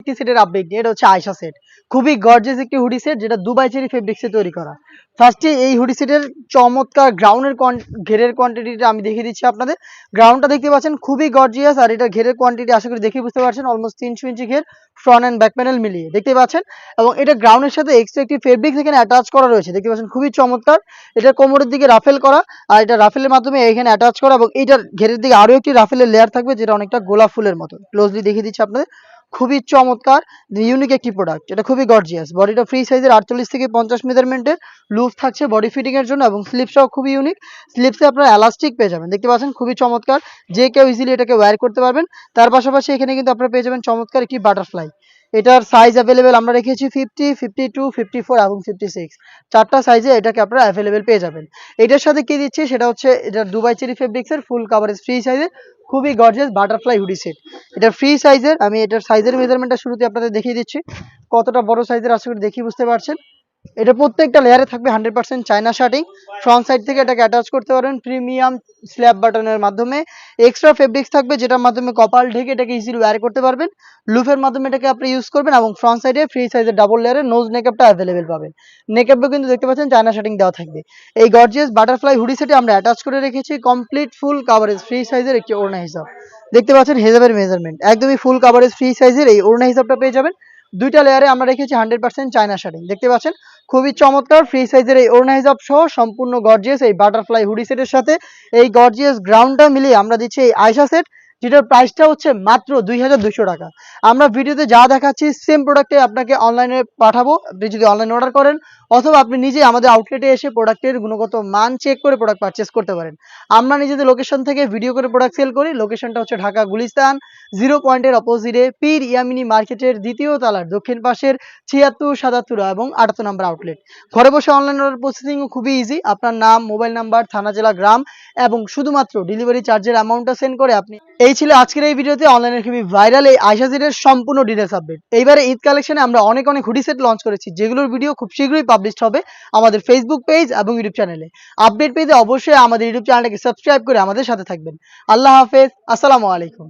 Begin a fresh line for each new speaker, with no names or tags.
একটি সেটের আপডেট নিয়ে, এটা হচ্ছে আয়শা সেট। খুবই গর্জিয়াস একটি হুডি সেট যেটা দুবাই চেরি ফেব্রিক্সে তৈরি করা। ফার্স্টে এই হুডি সেটের চমৎকার গ্রাউন্ডের ঘেরের কোয়ান্টিটিটা আমি দেখিয়ে দিচ্ছি আপনাদের। গ্রাউন্ডটা দেখতে পাচ্ছেন খুবই গর্জিয়াস, আর এটা ঘেরের কোয়ান্টিটি আশা করি দেখে বুঝতে পারছেন অলমোস্ট 300 ইঞ্চি ঘের, ফ্রন্ট অ্যান্ড ব্যাক প্যানেল মিলিয়ে দেখতে পাচ্ছেন। এবং এটা গ্রাউন্ডের সাথে এক্সট্রা একটি ফেব্রিক্স এখানে অ্যাটাচ করা রয়েছে, দেখতে পাচ্ছেন খুবই চমৎকার। এটা কোমরের দিকে রাফেল করা, আর এটা রাফেলের মাধ্যমে এখানে অ্যাটাচ করা, এবং এইটার ঘেরের দিকে আরও একটি রাফেলের লেয়ার থাকবে যেটা অনেকটা গোলাপ ফুলের মতো। ক্লোজলি দেখিয়ে দিচ্ছি আপনাদের, খুবই চমৎকার ইউনিক একটি প্রোডাক্ট। এটা খুবই গর্জিয়াস। বডিটা ফ্রি সাইজের 48 থেকে 50 মেজারমেন্টের লুজ থাকছে বডি ফিটিং এর জন্য, এবং স্লিপসটাও খুবই ইউনিক। স্লিপসে আপনারা এলাস্টিক পেয়ে যাবেন, দেখতে পাচ্ছেন খুবই চমৎকার। যে কেউ ইজিলি এটাকে ওয়্যার করতে পারবেন। তার পাশাপাশি এখানে কিন্তু আপনারা পেয়ে যাবেন চমৎকার একটি বাটারফ্লাই। এটার সাইজ অ্যাভেলেবেল আমরা রেখেছি 50, 52, 54 এবং 56। চারটা সাইজে এটাকে আপনারা অ্যাভেলেবেল পেয়ে যাবেন। এটার সাথে কি দিচ্ছি সেটা হচ্ছে এটা দুবাই চেরি ফেব্রিক্সের ফুল কাভারেজ ফ্রি সাইজের খুবই গর্জিয়াস বাটারফ্লাই হুডি সেট। এটা ফ্রি সাইজের, আমি এটার সাইজের মেজারমেন্টটা শুরুতে আপনাদের দেখিয়ে দিচ্ছি কতটা বড় সাইজের, আশা করি দেখিয়ে বুঝতে পারছেন। এটা প্রত্যেকটা লেয়ারে থাকবে 100% চায়না শার্টিং। ফ্রন্ট সাইড থেকে এটাকে অ্যাটাচ করতে পারবেন প্রিমিয়াম স্ল্যাব বাটনের মাধ্যমে। এক্সট্রা ফেব্রিক্স থাকবে যেটার মাধ্যমে কপাল ঢেকে এটাকে ইজিলি ওয়্যার করতে পারবেন। লুফের মাধ্যমে এটাকে আপনি ইউজ করবেন, এবং ফ্রন্ট সাইডে ফ্রি সাইজের ডাবল লেয়ারের নোজ নেকআপটা অ্যাভেলেবেল পাবেন। নেকআপও কিন্তু দেখতে পাচ্ছেন চায়না শার্টিং দেওয়া থাকবে। এই গর্জিয়াস বাটারফ্লাই হুডি সেটে আমরা অ্যাটাচ করে রেখেছি কমপ্লিট ফুল কাভারেজ ফ্রি সাইজের একটি ওড়না হিসাব। দেখতে পাচ্ছেন হেজাবের মেজারমেন্ট একদমই ফুল কাভারেজ ফ্রি সাইজের এই ওড়না হিসাবটা পেয়ে যাবেন। দুইটা লেয়ারে আমরা রেখেছি 100% চায়না শার্টিং, দেখতে পাচ্ছেন খুবই চমৎকার ফ্রি সাইজের এই ওড়না হিসাব সহ সম্পূর্ণ গর্জিয়াস এই বাটারফ্লাই হুডি সেটের সাথে এই গর্জিয়াস গ্রাউন্ডটা মিলিয়ে আমরা দিচ্ছি এই আয়শা সেট, যেটার প্রাইসটা হচ্ছে মাত্র 2200 টাকা। আমরা ভিডিওতে যা দেখাচ্ছি সেম প্রোডাক্টে আপনাকে অনলাইনে পাঠাবো, আপনি যদি অনলাইন অর্ডার করেন, অথবা আপনি নিজে আমাদের আউটলেটে এসে প্রোডাক্টের গুণগত মান চেক করে প্রোডাক্ট পারচেস করতে পারেন। আমরা নিজেদের লোকেশন থেকে ভিডিও করে প্রোডাক্ট সেল করি। লোকেশনটা হচ্ছে ঢাকা গুলিস্তান 0 পয়েন্টের অপোজিটে পীর ইয়ামিনী মার্কেটের দ্বিতীয় তলার দক্ষিণ পাশের 76, 77 এবং 78 নম্বর আউটলেট। ঘরে বসে অনলাইন অর্ডার প্রসেসিংও খুবই ইজি। আপনার নাম, মোবাইল নাম্বার, থানা, জেলা, গ্রাম এবং শুধুমাত্র ডেলিভারি চার্জের অ্যামাউন্টটা সেন্ড করে আপনি। এই ছিল আজকের এই ভিডিওতে অনলাইনের খুবই ভাইরাল এই আয়শা সেটের সম্পূর্ণ ডিটেলস আপডেট। এইবারে ঈদ কালেকশনে আমরা অনেক হুডি সেট লঞ্চ করেছি, যেগুলোর ভিডিও খুব শীঘ্রই পাবলিশড হবে আমাদের ফেসবুক পেজ এবং ইউটিউব চ্যানেলে। আপডেট পেতে অবশ্যই আমাদের ইউটিউব চ্যানেলটাকে সাবস্ক্রাইব করে আমাদের সাথে থাকবেন। আল্লাহ হাফেজ, আসসালামু আলাইকুম।